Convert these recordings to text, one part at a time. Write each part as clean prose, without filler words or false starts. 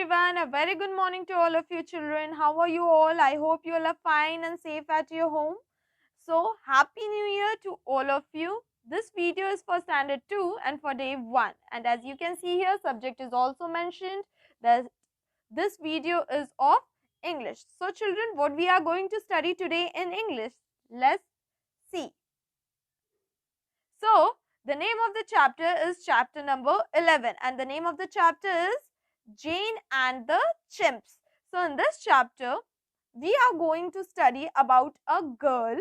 everyone, a very good morning to all of you children. How are you all? I hope you all are fine and safe at your home. So, Happy New Year to all of you. This video is for Standard 2 and for Day 1. And as you can see here, subject is also mentioned that this video is of English. So, children, what we are going to study today in English? Let's see. So, the name of the chapter is chapter number 11 and the name of the chapter is Jane and the Chimps. So, in this chapter, we are going to study about a girl.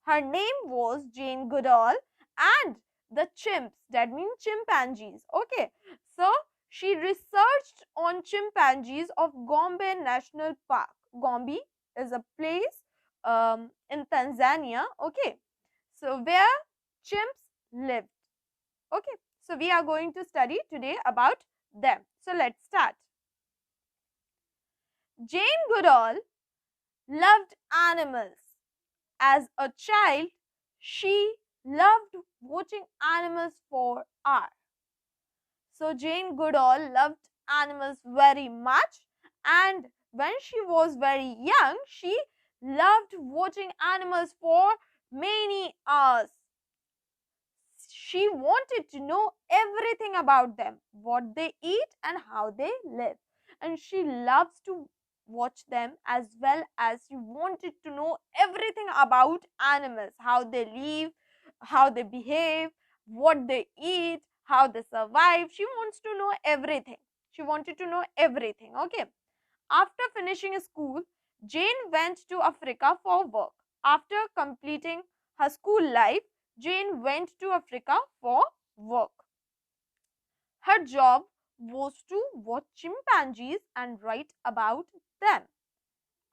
Her name was Jane Goodall and the chimps, that means chimpanzees. Okay, so she researched on chimpanzees of Gombe National Park. Gombe is a place in Tanzania. Okay, so where chimps lived. Okay, so we are going to study today about them. So let's start. Jane Goodall loved animals. As a child, she loved watching animals for hours. So Jane Goodall loved animals very much, and when she was very young, she loved watching animals for many hours. She wanted to know everything about them, what they eat and how they live. And she loves to watch them as well as she wanted to know everything about animals, how they live, how they behave, what they eat, how they survive. She wants to know everything. She wanted to know everything. Okay. After finishing school, Jane went to Africa for work. After completing her school life, Jane went to Africa for work. Her job was to watch chimpanzees and write about them.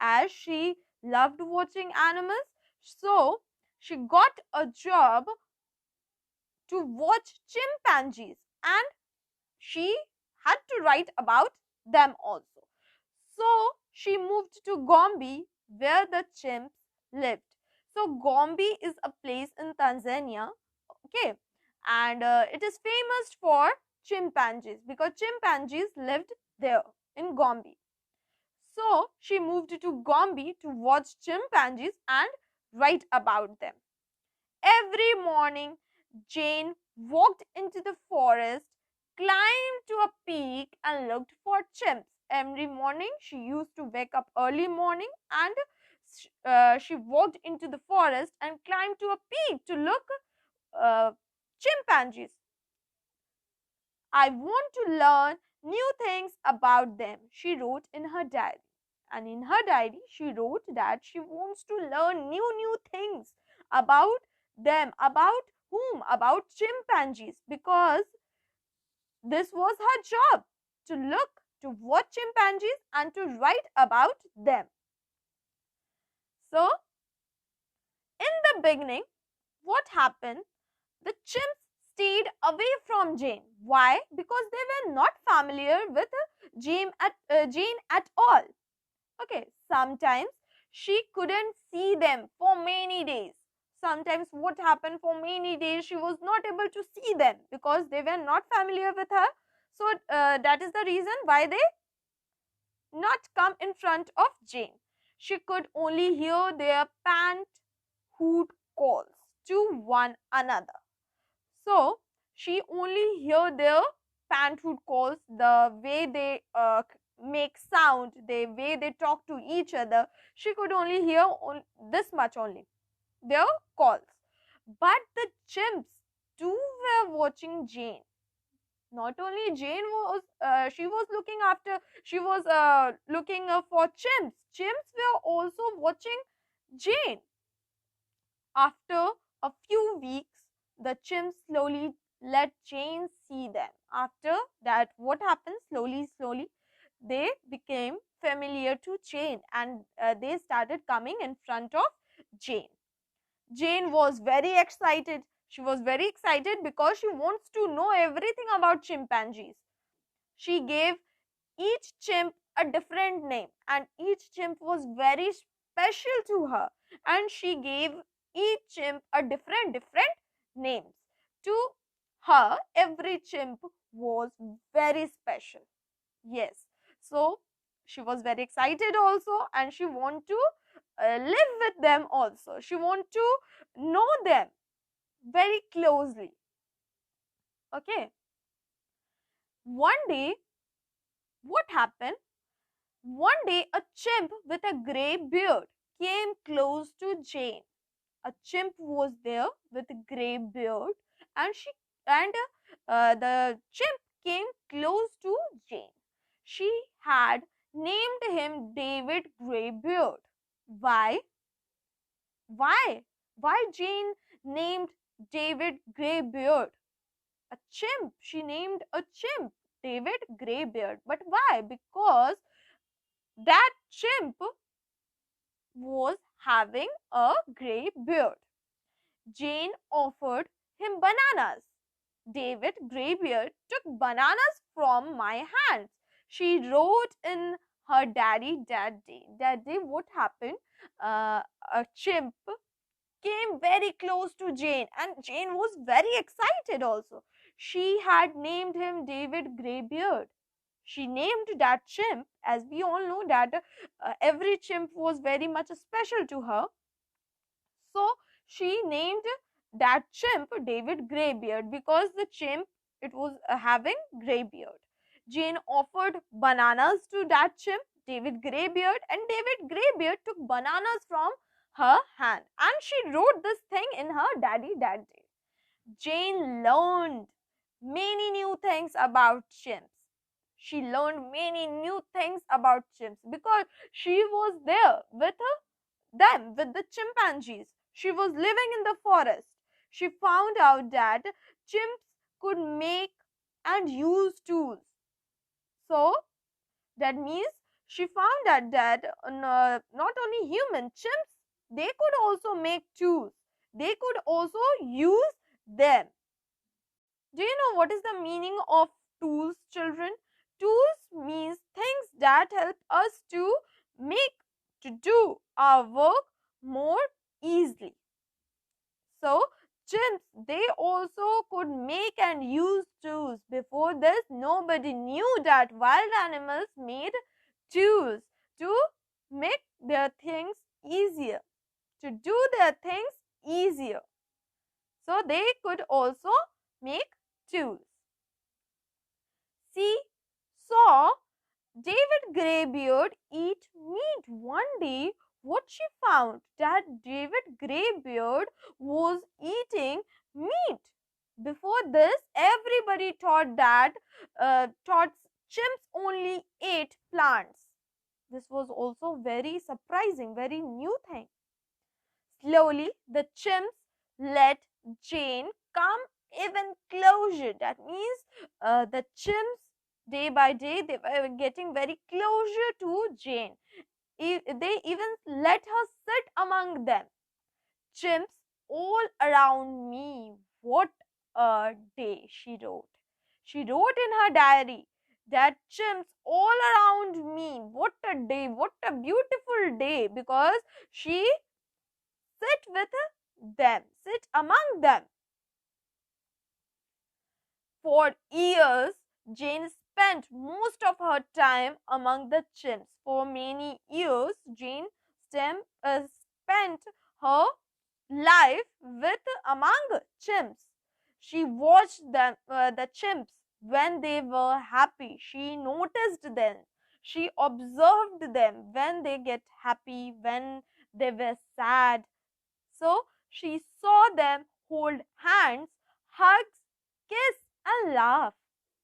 As she loved watching animals, so she got a job to watch chimpanzees and she had to write about them also. So she moved to Gombe where the chimps lived. So Gombe is a place in Tanzania, okay, and it is famous for chimpanzees because chimpanzees lived there in Gombe. So she moved to Gombe to watch chimpanzees and write about them. Every morning, Jane walked into the forest, climbed to a peak and looked for chimps. Every morning, she used to wake up early morning and she walked into the forest and climbed to a peak to look chimpanzees. I want to learn new things about them, she wrote in her diary. And in her diary, she wrote that she wants to learn new things about them. About whom? About chimpanzees, because this was her job, to look, to watch chimpanzees and to write about them. So, in the beginning, what happened? The chimps stayed away from Jane. Why? Because they were not familiar with Jane at all. Okay, sometimes she couldn't see them for many days. Sometimes what happened, for many days she was not able to see them because they were not familiar with her. So that is the reason why they not come in front of Jane. She could only hear their pant hoot calls to one another. So she only hear their pant hoot calls, the way they make sound, the way they talk to each other. She could only hear this much only, their calls. But the chimps too were watching Jane. Not only Jane was, she was looking after, she was looking for chimps. Chimps were also watching Jane. After a few weeks, the chimps slowly let Jane see them. After that, what happened? Slowly, they became familiar to Jane and they started coming in front of Jane. Jane was very excited. She was very excited because she wants to know everything about chimpanzees. She gave each chimp a different name and each chimp was very special to her, and she gave each chimp a different names. To her, every chimp was very special. Yes. So she was very excited also, and she want to live with them also. She want to know them very closely. Okay. One day, what happened? One day, a chimp with a grey beard came close to Jane. A chimp was there with a grey beard, and the chimp came close to Jane. She had named him David Greybeard. Why? Why? Why Jane named David Greybeard? A chimp. She named a chimp David Greybeard. But why? Because that chimp was having a grey beard. Jane offered him bananas. David Greybeard took bananas from my hands. She wrote in her diary that day. That day, what happened? A chimp came very close to Jane, and Jane was very excited also. She had named him David Greybeard. She named that chimp, as we all know that every chimp was very much special to her. So she named that chimp David Greybeard because the chimp, it was having grey beard. Jane offered bananas to that chimp David Greybeard, and David Greybeard took bananas from her hand, and she wrote this thing in her diary that day. Jane learned many new things about chimps. She learned many new things about chimps because she was there with them, with the chimpanzees. She was living in the forest. She found out that chimps could make and use tools. So that means she found out that not only human chimps, they could also make tools. They could also use them. Do you know what is the meaning of tools, children? Tools means things that help us to do our work more easily. So chimps, they also could make and use tools. Before this, nobody knew that wild animals made tools to make their things easier, to do their things easier. So they could also make tools. She saw David Greybeard eat meat. One day, what she found that David Greybeard was eating meat. Before this, everybody thought chimps only ate plants. This was also very surprising, very new thing. Slowly, the chimps let Jane come even closer. That means the chimps, day by day, they were getting very closer to Jane. They even let her sit among them. Chimps all around me. What a day, she wrote. She wrote in her diary that chimps all around me. What a day, what a beautiful day, because she sit with them, sit among them. For years, Jane spent most of her time among the chimps. For many years, Jane spent her life with among chimps. She watched the chimps when they were happy. She noticed them. She observed them when they get happy, when they were sad. So she saw them hold hands, hugs, kiss, and laugh,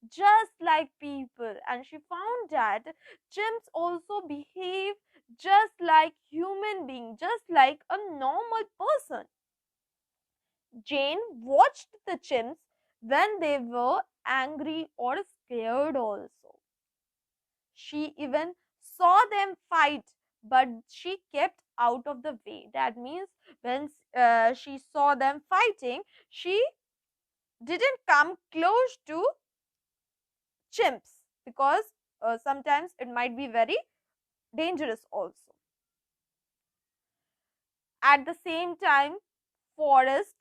just like people. And she found that chimps also behave just like human beings, just like a normal person. Jane watched the chimps when they were angry or scared also. She even saw them fight, but she kept out of the way. That means when she saw them fighting, she didn't come close to chimps because sometimes it might be very dangerous also. At the same time, forests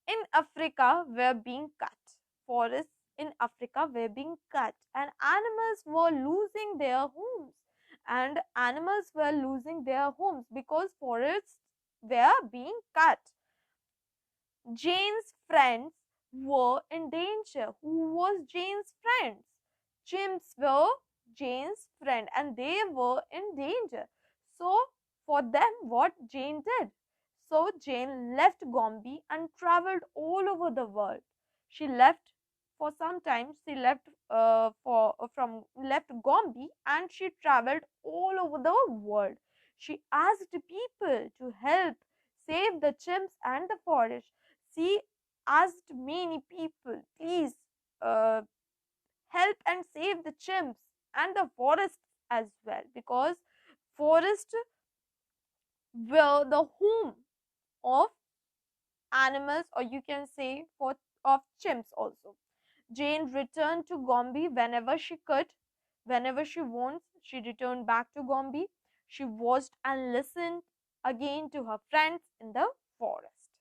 in Africa were being cut. Forests in Africa were being cut, and animals were losing their homes. And animals were losing their homes because forests were being cut. Jane's friends were in danger. Who was Jane's friends? Chimps were Jane's friend and they were in danger. So, for them, what Jane did? So, Jane left Gombe and traveled all over the world. She left for some time. She left from left Gombe and she traveled all over the world. She asked people to help save the chimps and the forest. She asked many people, please help and save the chimps and the forests as well, because forests were the home of animals, or you can say of chimps also. Jane returned to Gombe whenever she could. Whenever she wants, she returned back to Gombe. She watched and listened again to her friends in the forest.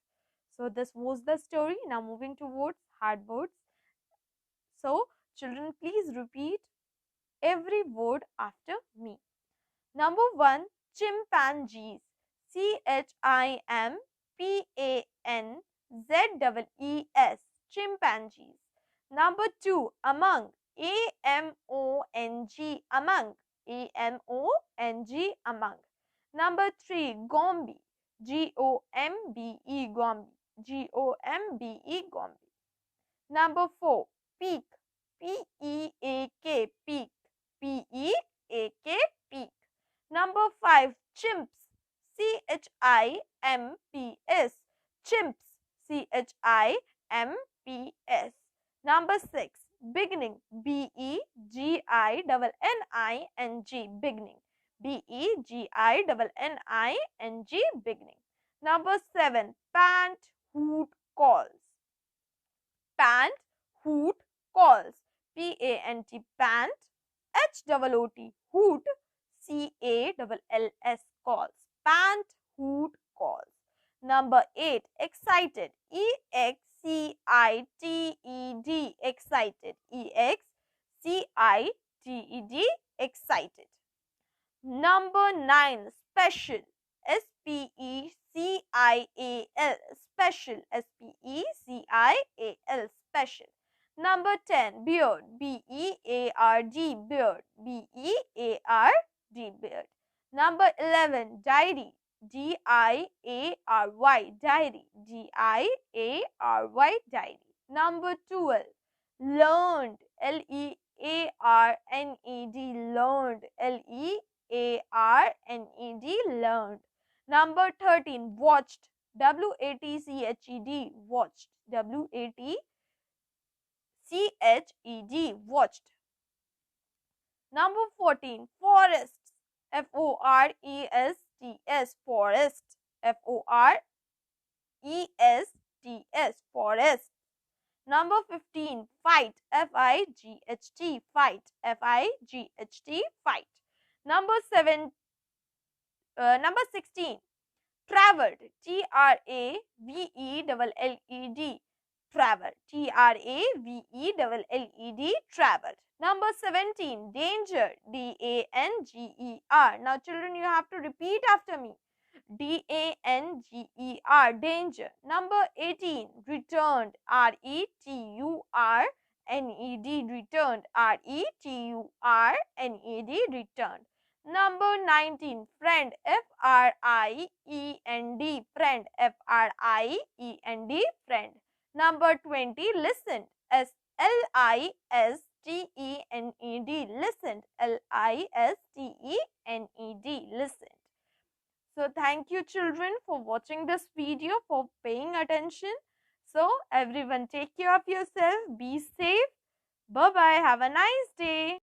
So this was the story. Now moving towards hard words. So children, please repeat every word after me. Number 1, chimpanzees. Chimpanzees. Chimpanzees. Number 2, among. Among. Among. Among. Among. Number 3, Gombe. Gombe. Gombe. Gombe. Gombe. Number 4, peak. Peak. Peak. Peak. Number 5, chimps. Chimps. Chimps. Chimps. Number 6, beginning. Beginning. Beginning. Beginning. Number 7, pant, hoot, calls. Pant, hoot, calls. Pant, pant. Hoot, hoot. Calls. Calls. Pant, hoot, calls. Number 8, excited. Excited. Excited. Excited. Number 9, special. Special. Special. Special. Special. Number 10, beard. Beard. Beard. Beard. Number 11, diary. Diary. Diary. Diary. Number 12, learned. Learned. Learned. Learned. Number 13, watched. Watched. Watched. Number 14, forests. Forests. Forest. Forest. Forest. Number 15, fight. Fight. Fight. Fight. Number 16, traveled. Traveled. Traveled. Traveled. Traveled. Number 17, danger. Danger. Now children, you have to repeat after me. Danger. Danger. Number 18, returned. Returned. Returned. Returned. Number 19, friend. Friend. Friend. Friend. Number 20, listened. Listened. Listened. So thank you children for watching this video, for paying attention. So everyone take care of yourself. Be safe. Bye bye. Have a nice day.